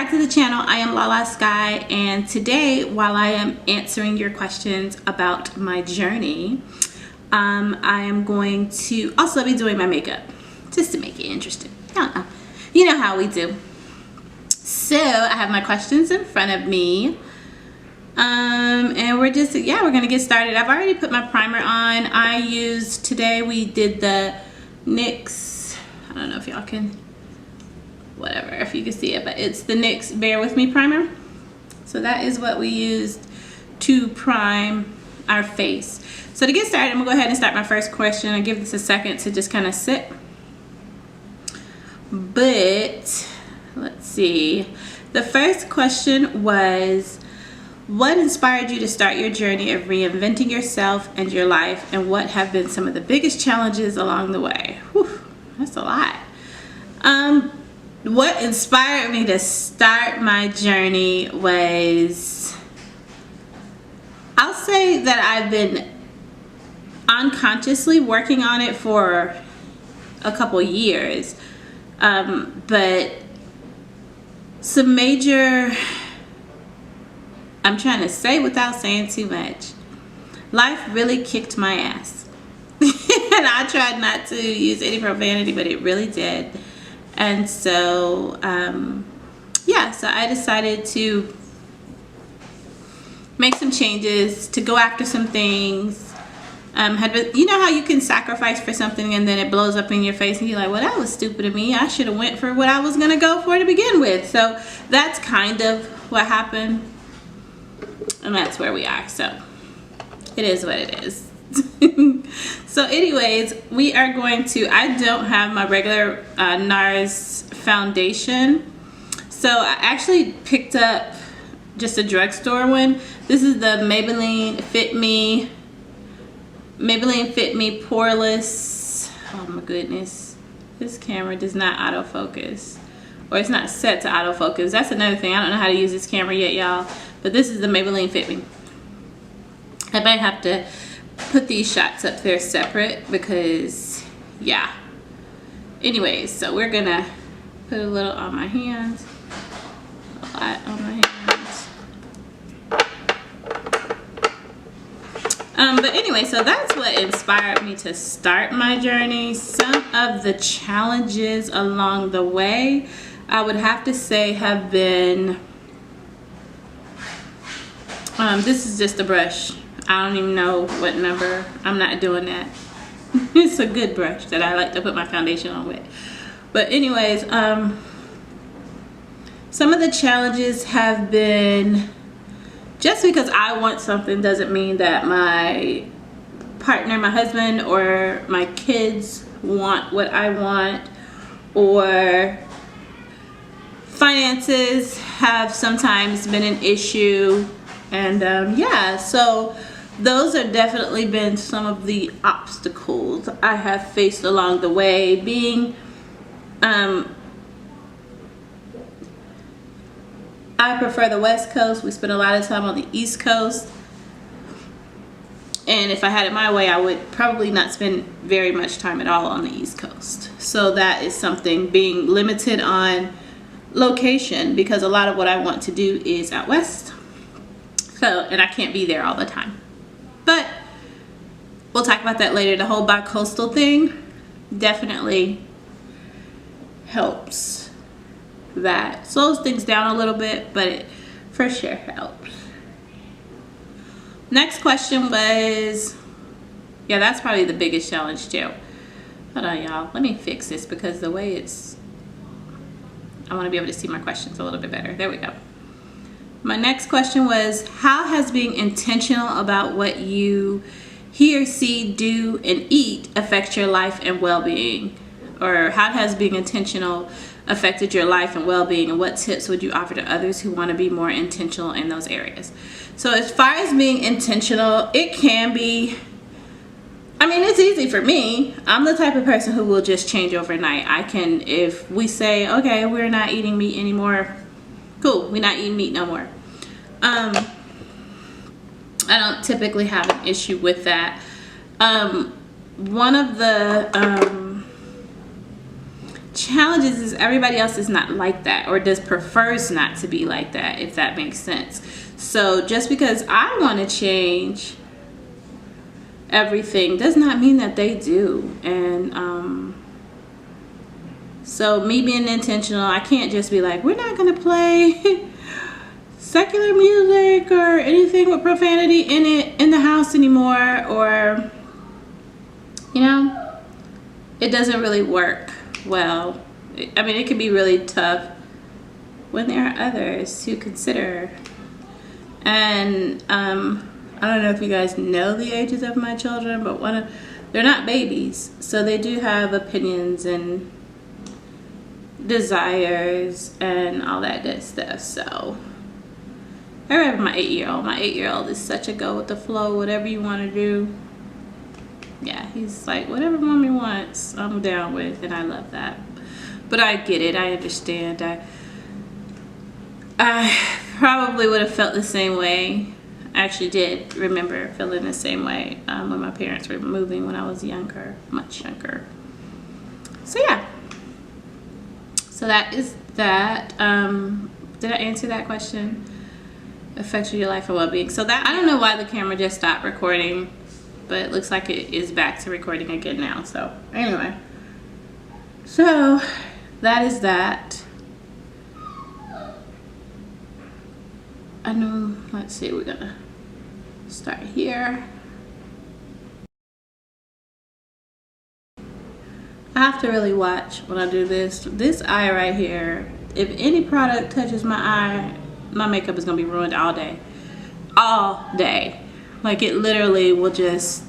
back to the channel. I am Lala Skye, and today, while I am answering your questions about my journey, I am going to also be doing my makeup just to make it interesting. I don't know. You know how we do. So I have my questions in front of me. And we're gonna get started. I've already put my primer on. Today we did the NYX, I don't know if y'all can, whatever, if you can see it, but it's the NYX Bear With Me primer. So that is what we used to prime our face. So to get started, I'm gonna go ahead and start my first question. I give this a second to just kind of sit. But let's see. The first question was, what inspired you to start your journey of reinventing yourself and your life, and what have been some of the biggest challenges along the way? Whew, that's a lot. What inspired me to start my journey was, I'll say that I've been unconsciously working on it for a couple years, but some major, I'm trying to say without saying too much, life really kicked my ass. And I tried not to use any profanity, but it really did. And so, so I decided to make some changes, to go after some things. You know how you can sacrifice for something and then it blows up in your face and you're like, well, that was stupid of me. I should have went for what I was going to go for to begin with. So that's kind of what happened. And that's where we are. So it is what it is. So anyways, we are going to, I don't have my regular NARS foundation. So I actually picked up just a drugstore one. This is the Maybelline Fit Me Poreless. Oh my goodness. This camera does not autofocus. Or it's not set to autofocus. That's another thing. I don't know how to use this camera yet, y'all. But this is the Maybelline Fit Me. I might have to put these shots up there separate because, yeah. Anyways, so we're gonna put a little on my hands. A lot on my hands. But anyway, so that's what inspired me to start my journey. Some of the challenges along the way, I would have to say, have been, this is just a brush. I don't even know what number. I'm not doing that. It's a good brush that I like to put my foundation on with. But anyways, some of the challenges have been, just because I want something doesn't mean that my partner, my husband, or my kids want what I want, or finances have sometimes been an issue. And so those have definitely been some of the obstacles I have faced along the way. Being I prefer the West Coast. We spend a lot of time on the East Coast, and if I had it my way, I would probably not spend very much time at all on the East Coast. So that is something, being limited on location, because a lot of what I want to do is out west. So, and I can't be there all the time. But we'll talk about that later. The whole bi-coastal thing definitely helps. That slows things down a little bit, but it for sure helps. Next question was, yeah, that's probably the biggest challenge too. Hold on, y'all. Let me fix this because the way it's, I want to be able to see my questions a little bit better. There we go. My next question was, how has being intentional about what you hear, see, do, and eat affect your life and well-being? Or how has being intentional affected your life and well-being, and what tips would you offer to others who want to be more intentional in those areas? So as far as being intentional, it can be, I mean, it's easy for me. I'm the type of person who will just change overnight. I can, if we say, okay, we're not eating meat anymore, cool, we're not eating meat no more. I don't typically have an issue with that. One of the challenges is everybody else is not like that, or prefers not to be like that, if that makes sense. So just because I want to change everything does not mean that they do. And so me being intentional, I can't just be like, we're not gonna play secular music or anything with profanity in it in the house anymore, or, you know, it doesn't really work well. I mean, it can be really tough when there are others to consider. And I don't know if you guys know the ages of my children, but they're not babies, so they do have opinions and desires and all that good stuff. So I remember my 8-year-old. My 8-year-old is such a go with the flow. Whatever you want to do, yeah, he's like, whatever mommy wants, I'm down with, and I love that. But I get it. I understand. I probably would have felt the same way. I actually did remember feeling the same way when my parents were moving when I was younger, much younger. So yeah. So that is that. Did I answer that question? Affects your life and well-being. So that, I don't know why the camera just stopped recording, but it looks like it is back to recording again now. So anyway, so that is that. I know, let's see, we're gonna start here. I have to really watch when I do this. This eye right here, if any product touches my eye, my makeup is gonna be ruined all day. All day. Like, it literally will just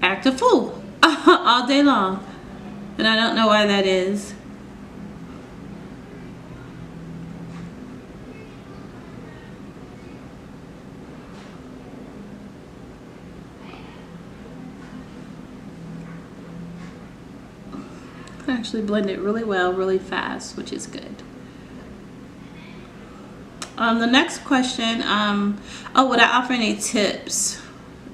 act a fool all day long. And I don't know why that is. I actually blend it really well, really fast, which is good. The next question, would I offer any tips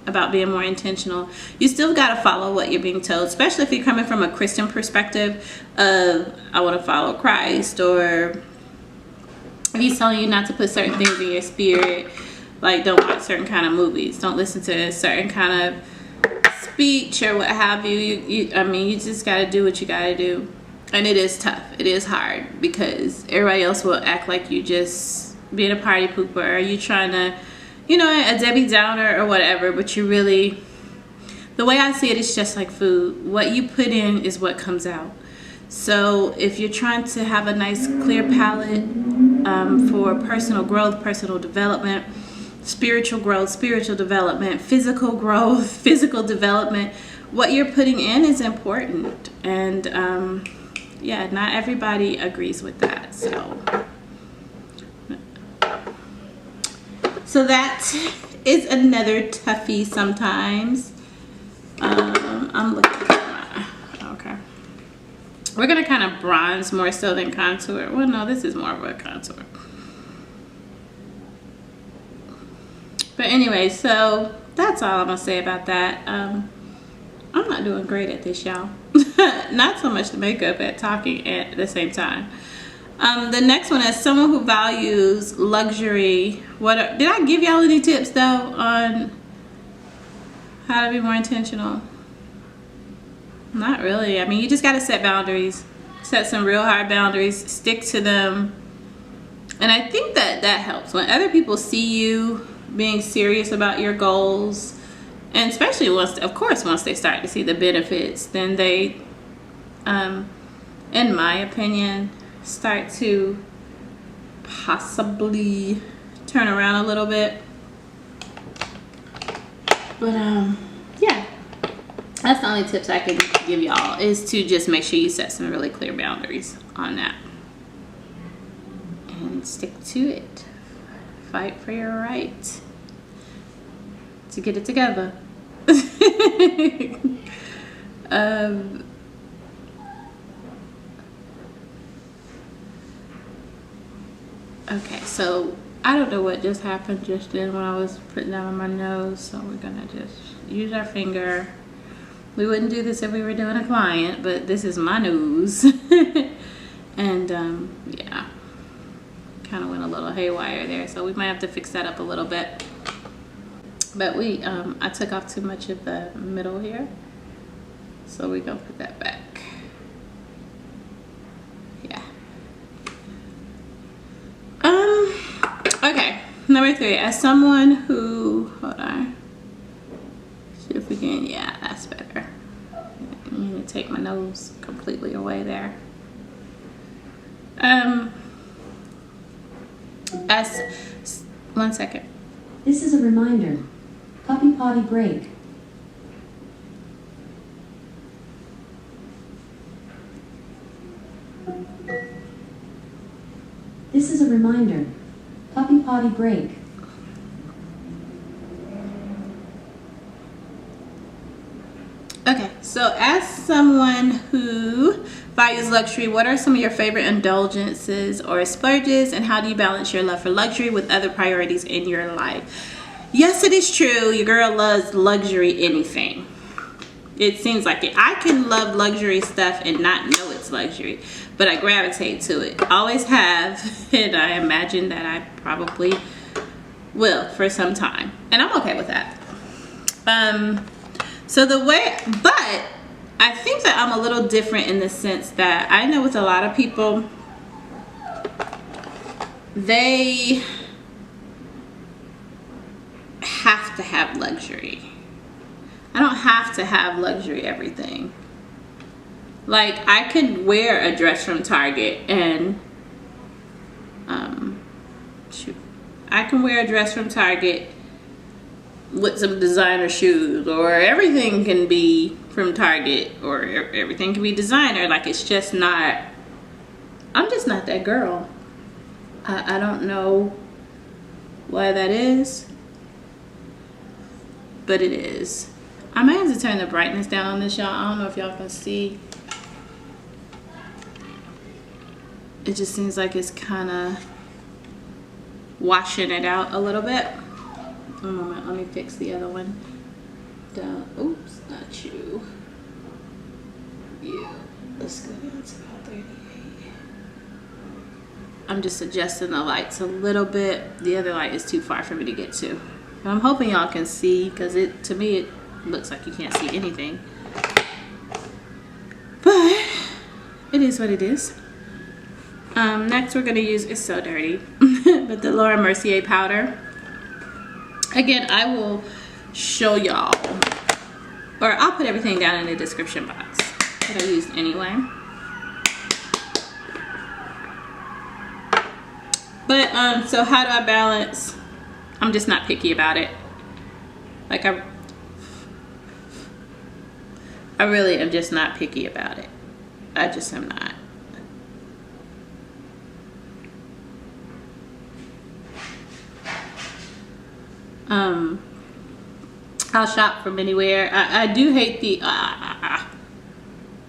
about being more intentional? You still got to follow what you're being told, especially if you're coming from a Christian perspective of, I want to follow Christ, or if he's telling you not to put certain things in your spirit, like don't watch certain kind of movies, don't listen to a certain kind of speech or what have you. I mean, you just got to do what you got to do. And it is tough. It is hard because everybody else will act like you just being a party pooper, or you trying to, you know, a Debbie Downer or whatever. But you really, the way I see it, it's just like food. What you put in is what comes out. So if you're trying to have a nice clear palette for personal growth, personal development, spiritual growth, spiritual development, physical growth, physical development, what you're putting in is important. And yeah, not everybody agrees with that. So that is another toughie sometimes. I'm looking at my, okay. We're gonna kind of bronze more so than contour. Well, no, this is more of a contour. But anyway, so that's all I'm gonna say about that. I'm not doing great at this, y'all. Not so much the makeup, at talking at the same time. The next one is someone who values luxury. Did I give y'all any tips though on how to be more intentional? Not really. I mean, you just got to set boundaries. Set some real hard boundaries. Stick to them. And I think that helps. When other people see you being serious about your goals, and especially once they start to see the benefits, then they, in my opinion, start to possibly turn around a little bit. But yeah, that's the only tips I can give y'all, is to just make sure you set some really clear boundaries on that and stick to it. Fight for your right to get it together. Okay, so I don't know what just happened just then when I was putting that on my nose, so we're gonna just use our finger We wouldn't do this if we were doing a client, but this is my news. And yeah, kind of went a little haywire there, so we might have to fix that up a little bit. But I took off too much of the middle here, so we're gonna put that back. Yeah. Okay, number 3. As someone who, hold on, see if we can, yeah, that's better. I'm gonna take my nose completely away there. One second. This is a reminder. Puppy potty break. This is a reminder. Puppy potty break. Okay, so as someone who values luxury, what are some of your favorite indulgences or splurges, and how do you balance your love for luxury with other priorities in your life? Yes, it is true. Your girl loves luxury anything. It seems like it. I can love luxury stuff and not know it's luxury, but I gravitate to it. Always have, and I imagine that I probably will for some time, and I'm okay with that. So the way, but I think that I'm a little different in the sense that I know with a lot of people, they have to have luxury. I don't have to have luxury everything. Like, I could wear a dress from Target and I can wear a dress from Target with some designer shoes, or everything can be from Target, or everything can be designer. Like, it's just not, I'm just not that girl. I don't know why that is, but it is. I might have to turn the brightness down on this, y'all. I don't know if y'all can see. It just seems like it's kind of washing it out a little bit. A moment, let me fix the other one. Down. Oops, not you. You. Let's go down to about 38. I'm just adjusting the lights a little bit. The other light is too far for me to get to. I'm hoping y'all can see, because to me it looks like you can't see anything. But it is what it is. Next we're gonna use, it's so dirty, but the Laura Mercier powder. Again, I will show y'all, or I'll put everything down in the description box that I used anyway. But so how do I balance? I'm just not picky about it. Like, I really am just not picky about it. I just am not. I'll shop from anywhere. I do hate the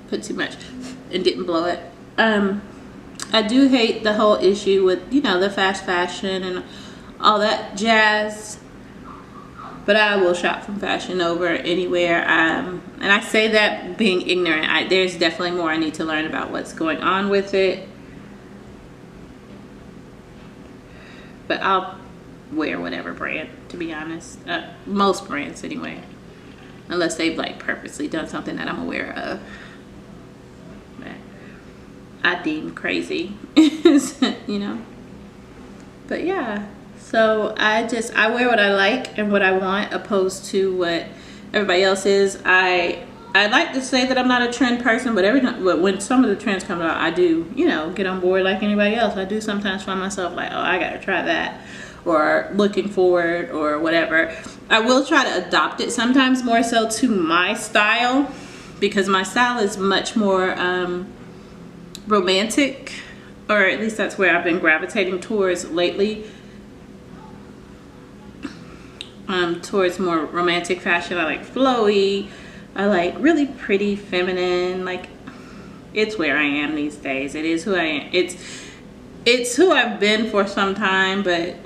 put too much and didn't blow it. I do hate the whole issue with, you know, the fast fashion and all that jazz, but I will shop from Fashion Nova anywhere. And I say that being ignorant. There's definitely more I need to learn about what's going on with it, but I'll wear whatever brand, to be honest. Most brands anyway, unless they've like purposely done something that I'm aware of that I deem crazy. You know. But yeah, so I wear what I like and what I want, opposed to what everybody else is. I like to say that I'm not a trend person, but when some of the trends come out, I do, you know, get on board like anybody else. I do sometimes find myself like, oh, I gotta try that, or looking forward, or whatever. I will try to adopt it sometimes more so to my style, because my style is much more romantic, or at least that's where I've been gravitating towards lately. Towards more romantic fashion. I like flowy. I like really pretty, feminine. Like, it's where I am these days. It is who I am. It's who I've been for some time, but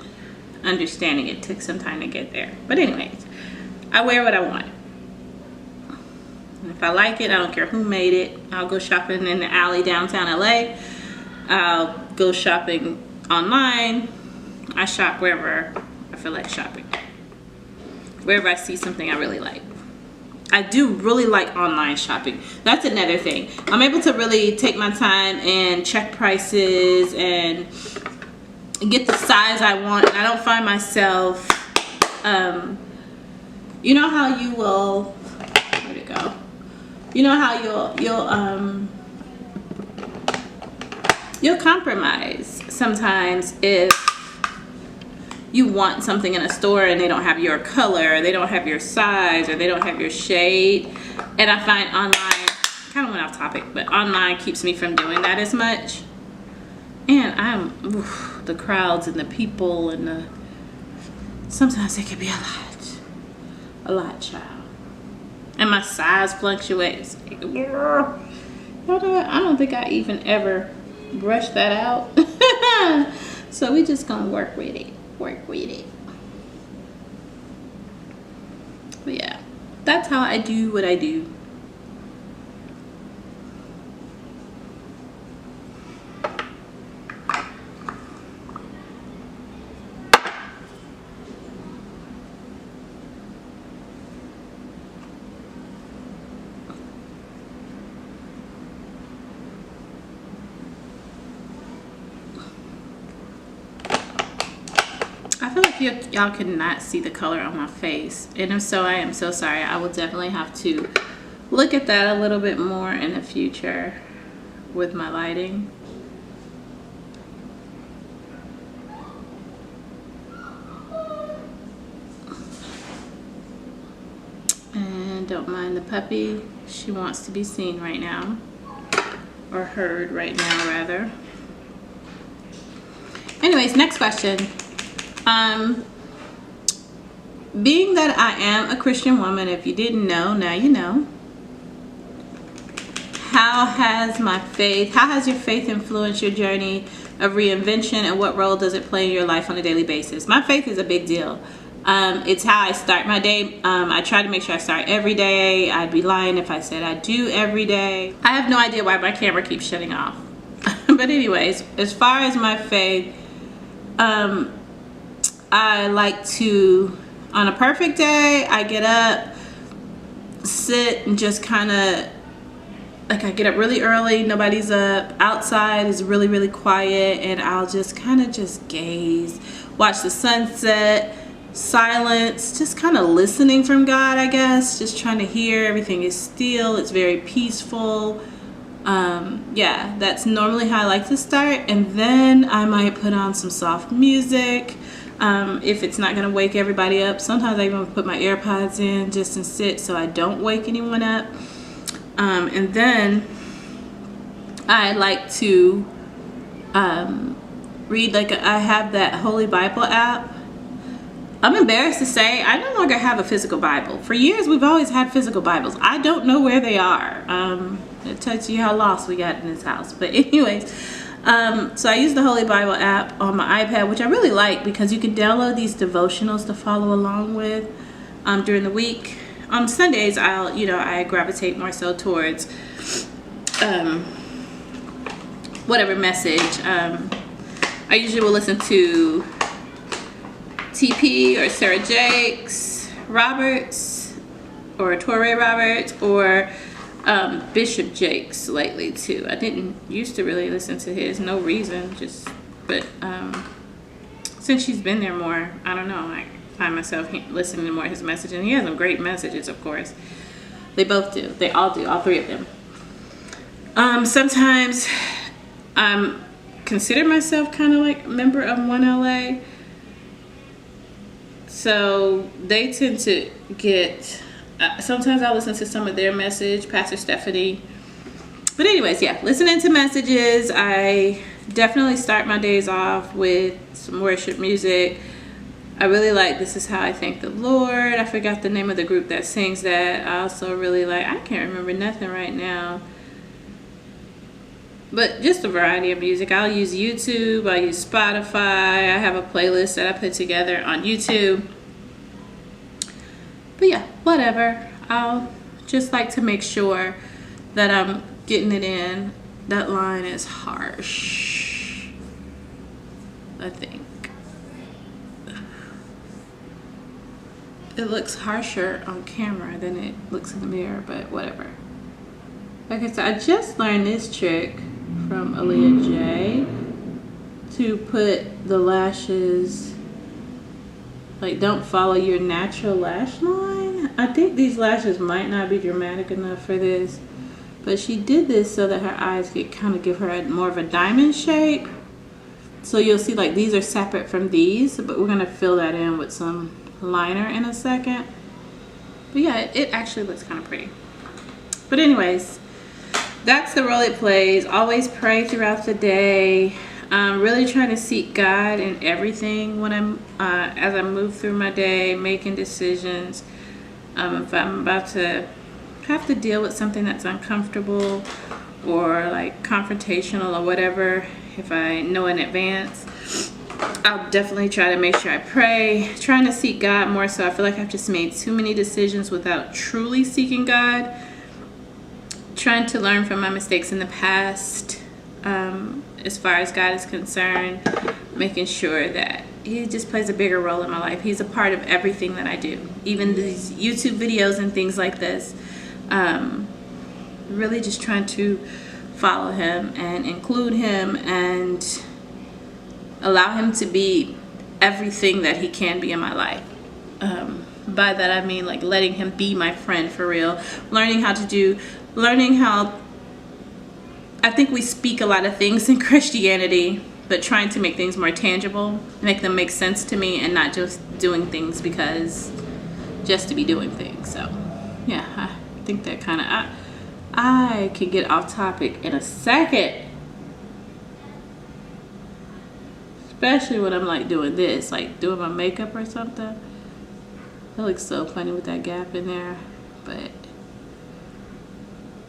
understanding it took some time to get there. But anyways, I wear what I want. If I like it, I don't care who made it. I'll go shopping in the alley downtown LA. I'll go shopping online. I shop wherever I feel like shopping. Wherever I see something I really like. I do really like online shopping. That's another thing. I'm able to really take my time and check prices and get the size I want. And I don't find myself, you know how you will, where'd it go? You know how you'll compromise sometimes if you want something in a store and they don't have your color, or they don't have your size, or they don't have your shade. And I find online, kind of went off topic, but online keeps me from doing that as much. And the crowds and the people and sometimes it can be a lot, child. And my size fluctuates. I don't think I even ever brushed that out. So we just gonna work with it. But yeah, that's how I do what I do. I feel like y'all could not see the color on my face, and if so, I am so sorry. I will definitely have to look at that a little bit more in the future with my lighting. And don't mind the puppy. She wants to be seen right now, or heard right now rather. Anyways, next question. Being that I am a Christian woman, if you didn't know, now you know. How has your faith influenced your journey of reinvention, and what role does it play in your life on a daily basis? My faith is a big deal. It's how I start my day. I try to make sure I start every day. I'd be lying if I said I do every day. I have no idea why my camera keeps shutting off. But anyways, as far as my faith, I like to, on a perfect day, I get up, sit, and just kind of, like, I get up really early, nobody's up, outside is really, really quiet, and I'll just kind of just gaze, watch the sunset, silence, just kind of listening from God, I guess, just trying to hear. Everything is still, it's very peaceful. Yeah, that's normally how I like to start, and then I might put on some soft music. If it's not gonna wake everybody up, sometimes I even put my AirPods in just to sit so I don't wake anyone up. And then I like to read, I have that Holy Bible app. I'm embarrassed to say I no longer have a physical Bible. For years we've always had physical Bibles. I don't know where they are. It tells you how lost we got in this house. But anyways, so I use the Holy Bible app on my iPad, which I really like because you can download these devotionals to follow along with during the week. On Sundays, I gravitate more so towards whatever message. I usually will listen to TP or Sarah Jakes Roberts or Torrey Roberts or Bishop Jakes lately too. I didn't used to really listen to his, no reason, but since she's been there more, I don't know, I find myself listening to more of his message, and he has some great messages, of course. They both do. They all do, all three of them. Sometimes I consider myself kind of like a member of One LA. So they tend to get, sometimes I'll listen to some of their message, Pastor Stephanie. But anyways, yeah, listening to messages. I definitely start my days off with some worship music. I really like This Is How I Thank the Lord. I forgot the name of the group that sings that. I also really like, I can't remember nothing right now. But just a variety of music. I'll use YouTube. I'll use Spotify. I have a playlist that I put together on YouTube. But yeah, whatever. I'll Just like to make sure that I'm getting it in. That line is harsh, I think. It looks harsher on camera than it looks in the mirror, but whatever. Like I said, I just learned this trick from Aaliyah J to put the lashes, like, don't follow your natural lash line. I think these lashes might not be dramatic enough for this, but she did this so that her eyes could kind of give her more of a diamond shape. So you'll see, like, these are separate from these, but we're gonna fill that in with some liner in a second. But yeah, it actually looks kind of pretty. But anyways, that's the role it plays. Always pray throughout the day. Really trying to seek God in everything when I'm as I move through my day, making decisions. If I'm about to have to deal with something that's uncomfortable or like confrontational or whatever, if I know in advance, I'll definitely try to make sure I pray, trying to seek God more so. I feel like I've just made too many decisions without truly seeking God. Trying to learn from my mistakes in the past, as far as God is concerned, making sure that He just plays a bigger role in my life. He's a part of everything that I do, even these YouTube videos and things like this. Really just trying to follow Him and include Him and allow Him to be everything that He can be in my life. By that I mean like letting Him be my friend for real. Learning how I think we speak a lot of things in Christianity, but trying to make things more tangible, make them make sense to me, and not just doing things just to be doing things. So yeah, I think that kind of, I can get off topic in a second. Especially when I'm like doing this, like doing my makeup or something. That looks so funny with that gap in there, but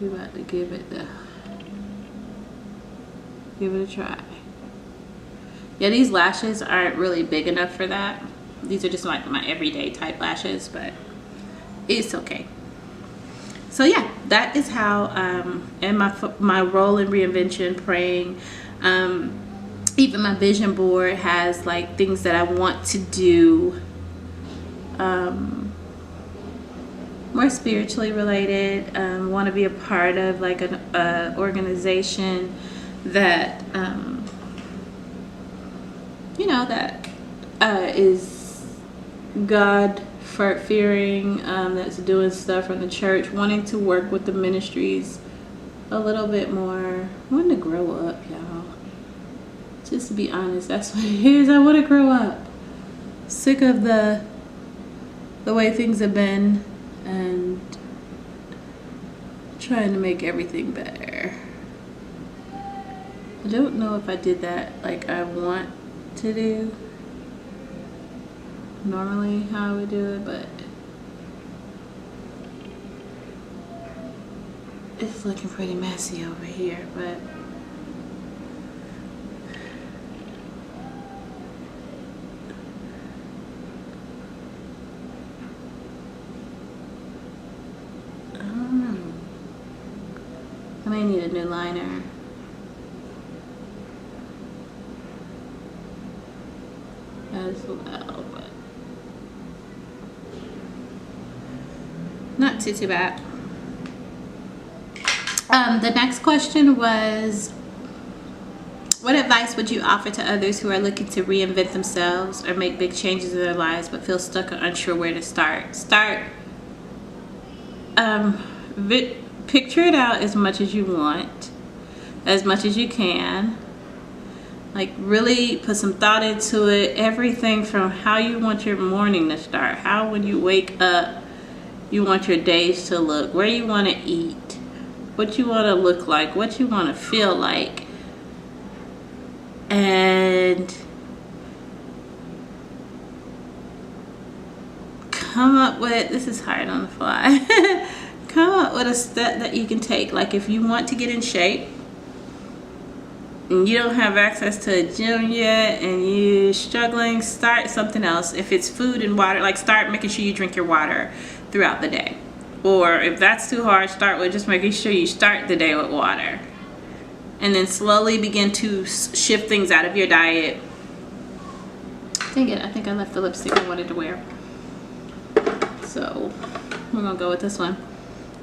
we're about to give it a try. Yeah, these lashes aren't really big enough for that. These are just like my everyday type lashes, but it's okay. So yeah, that is how, and my role in reinvention, praying, even my vision board has like things that I want to do, more spiritually related. Want to be a part of like an organization that that is God fearing, that's doing stuff from the church, wanting to work with the ministries a little bit more. I want to grow up, y'all. Just to be honest, that's what it is. I want to grow up. Sick of the way things have been and trying to make everything better. I don't know if I did that like I want to do normally how I would do it, but it's looking pretty messy over here. But I don't know, I may need a new liner. As well, but not too bad. The next question was, what advice would you offer to others who are looking to reinvent themselves or make big changes in their lives but feel stuck or unsure where to start? Picture it out as much as you want, as much as you can. Like really put some thought into it. Everything from how you want your morning to start, how when you wake up you want your days to look, where you want to eat, what you want to look like, what you want to feel like, and come up with, this is hard on the fly, come up with a step that you can take. Like if you want to get in shape and you don't have access to a gym yet and you're struggling, start something else. If it's food and water, like start making sure you drink your water throughout the day. Or if that's too hard, start with just making sure you start the day with water. And then slowly begin to shift things out of your diet. Dang it, I think I left the lipstick I wanted to wear. So we're gonna go with this one.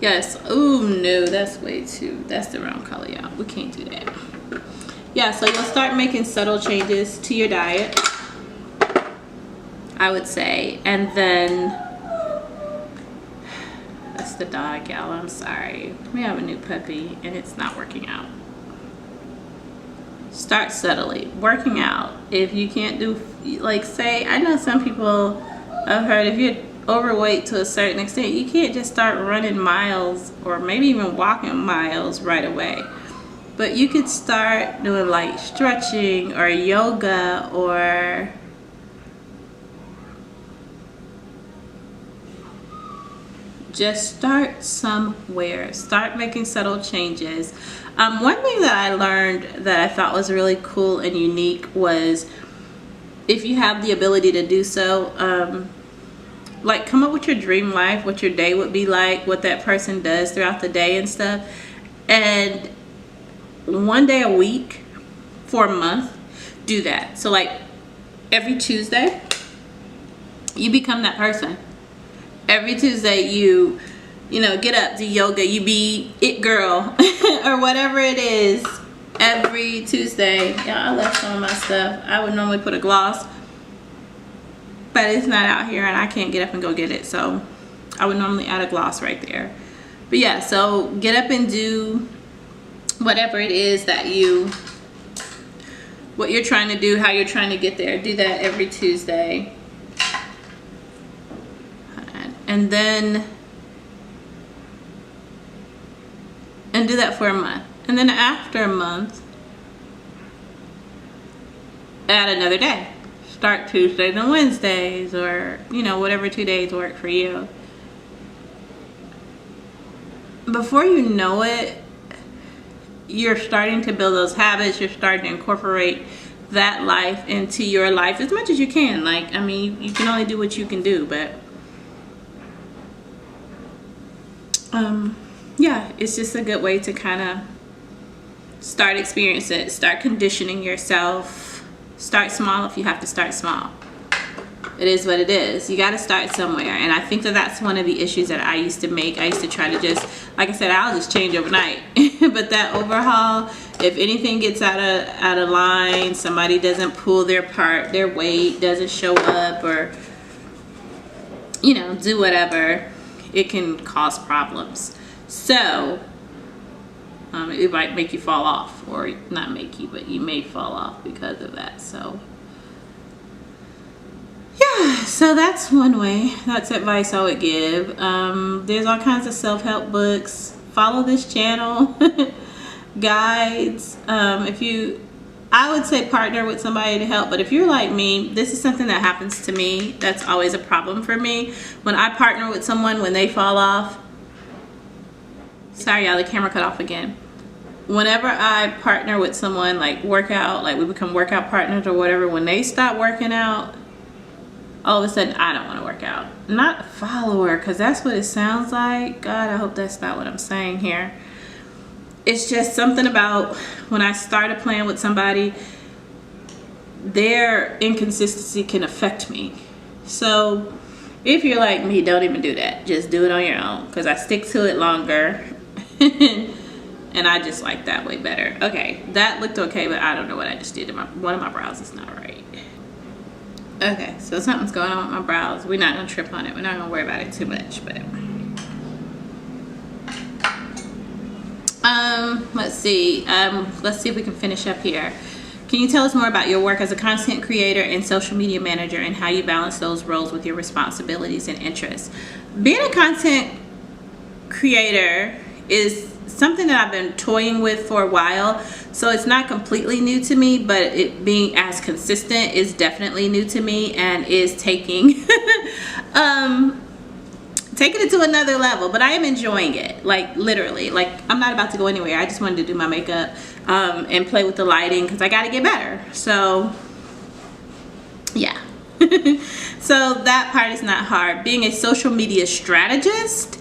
Yes. Oh no, that's that's the wrong color, y'all. We can't do that. Yeah, so you'll start making subtle changes to your diet, I would say. And then that's the dog, y'all. I'm sorry. We have a new puppy and it's not working out. Start subtly working out. If you can't do, like, say, I know some people, I've heard, if you're overweight to a certain extent, you can't just start running miles or maybe even walking miles right away. But you could start doing like stretching or yoga, or just start somewhere. Start making subtle changes. One thing that I learned that I thought was really cool and unique was, if you have the ability to do so, like, come up with your dream life, what your day would be like, what that person does throughout the day and stuff. And one day a week for a month, do that. So like every Tuesday, you become that person. Every Tuesday you know, get up, do yoga, you be it girl or whatever it is. Every Tuesday. Yeah, I left some of my stuff. I would normally put a gloss, but it's not out here and I can't get up and go get it. So I would normally add a gloss right there. But yeah, so get up and do whatever it is that what you're trying to do, how you're trying to get there. Do that every Tuesday. And then, and do that for a month. And then after a month, add another day. Start Tuesdays and Wednesdays, or, you know, whatever 2 days work for you. Before you know it, you're starting to build those habits. You're starting to incorporate that life into your life as much as you can. Like, I mean, you can only do what you can do, but yeah, it's just a good way to kind of start experiencing it, start conditioning yourself. Start small if you have to start small. It is what it is. You got to start somewhere. And I think that that's one of the issues that I used to make. I used to try to just, like I said, I'll just change overnight. But that overhaul, if anything gets out of line, somebody doesn't pull their weight doesn't show up, or, you know, do whatever, it can cause problems. So it might make you fall off, or not make you, but you may fall off because of that. So yeah, so that's one way. That's advice I would give. There's all kinds of self-help books. Follow this channel. Guides. I would say partner with somebody to help, but if you're like me, this is something that happens to me. That's always a problem for me. When I partner with someone, when they fall off, sorry y'all, the camera cut off again. Whenever I partner with someone, like workout, like we become workout partners or whatever, when they stop working out, all of a sudden I don't want to work out. Not a follower, because that's what it sounds like. God, I hope that's not what I'm saying here. It's just something about when I start a plan with somebody, their inconsistency can affect me. So if you're like me, don't even do that. Just do it on your own, because I stick to it longer. And I just like that way better. Okay, that looked okay, but I don't know what I just did. One of my brows is not right. Okay, so something's going on with my brows. We're not gonna trip on it. We're not gonna worry about it too much, but let's see if we can finish up here. Can you tell us more about your work as a content creator and social media manager, and how you balance those roles with your responsibilities and interests? Being a content creator is something that I've been toying with for a while, so it's not completely new to me, but it being as consistent is definitely new to me, and is taking taking it to another level. But I am enjoying it, like literally. Like, I'm not about to go anywhere. I just wanted to do my makeup and play with the lighting, because I got to get better. So yeah. So that part is not hard. Being a social media strategist,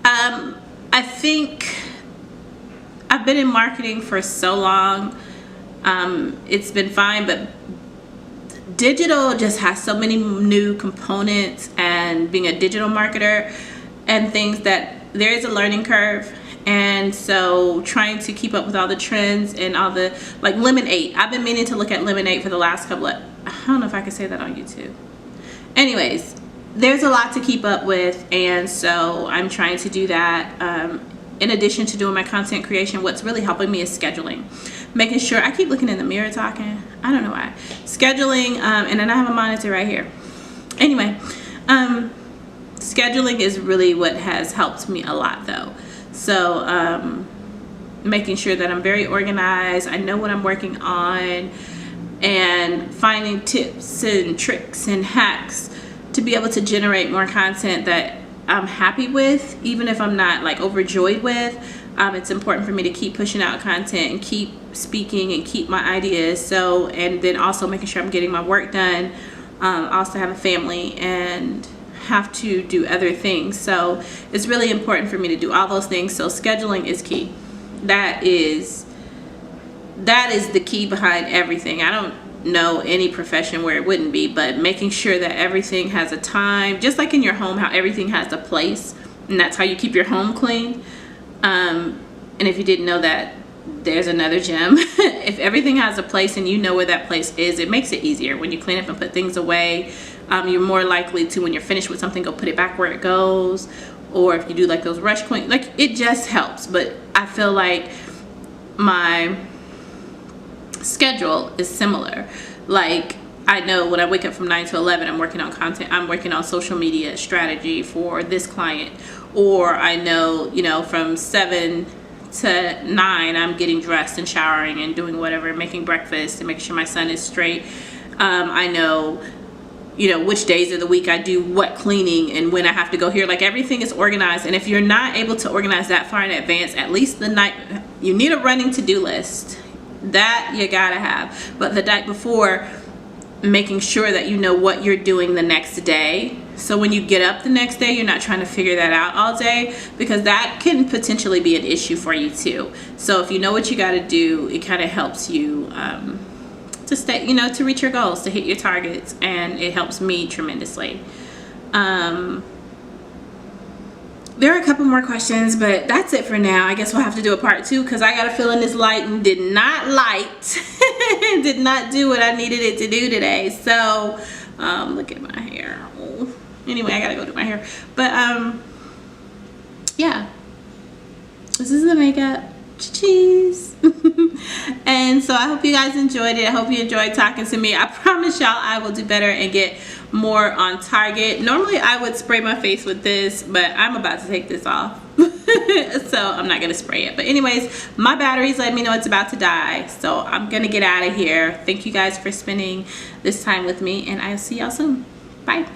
I think I've been in marketing for so long. It's been fine, but digital just has so many new components, and being a digital marketer and things, that there is a learning curve. And so trying to keep up with all the trends and all the, like Lemonade. I've been meaning to look at Lemonade for the last couple of, I don't know if I can say that on YouTube. Anyways, there's a lot to keep up with, and so I'm trying to do that. In addition to doing my content creation, what's really helping me is scheduling. Making sure, I keep looking in the mirror talking, I don't know why. Scheduling, and then I have a monitor right here. Anyway, scheduling is really what has helped me a lot though. So making sure that I'm very organized, I know what I'm working on, and finding tips and tricks and hacks to be able to generate more content that I'm happy with, even if I'm not like overjoyed with. It's important for me to keep pushing out content and keep speaking and keep my ideas. So, and then also making sure I'm getting my work done. Also have a family and have to do other things. So it's really important for me to do all those things. So scheduling is key. That is the key behind everything. I don't know any profession where it wouldn't be, but making sure that everything has a time, just like in your home, how everything has a place, and that's how you keep your home clean. And if you didn't know that, there's another gem. If everything has a place and you know where that place is, it makes it easier. When you clean up and put things away, you're more likely to, when you're finished with something, go put it back where it goes. Or if you do like those rush clean, like it just helps. But I feel like my schedule is similar. Like I know when I wake up from 9 to 11, I'm working on content, I'm working on social media strategy for this client. Or I know, you know, from 7 to 9, I'm getting dressed and showering and doing whatever, making breakfast and making sure my son is straight. I know, you know, which days of the week I do what cleaning and when I have to go here. Like everything is organized. And if you're not able to organize that far in advance, at least the night, you need a running to-do list. That you gotta have. But the night before, making sure that you know what you're doing the next day. So when you get up the next day, you're not trying to figure that out all day, because that can potentially be an issue for you too. So if you know what you got to do, it kind of helps you to stay, you know, to reach your goals, to hit your targets, and it helps me tremendously. There are a couple more questions, but that's it for now. I guess we'll have to do a part 2, because I got a feeling this lighting did not did not do what I needed it to do today. So look at my hair. Anyway, I gotta go do my hair. But yeah, this is the makeup. Cheese. And so I hope you guys enjoyed it. I hope you enjoyed talking to me. I promise y'all I will do better and get more on target. Normally I would spray my face with this, but I'm about to take this off. So I'm not gonna spray it. But anyways, my batteries let me know it's about to die, so I'm gonna get out of here. Thank you guys for spending this time with me, and I'll see y'all soon. Bye.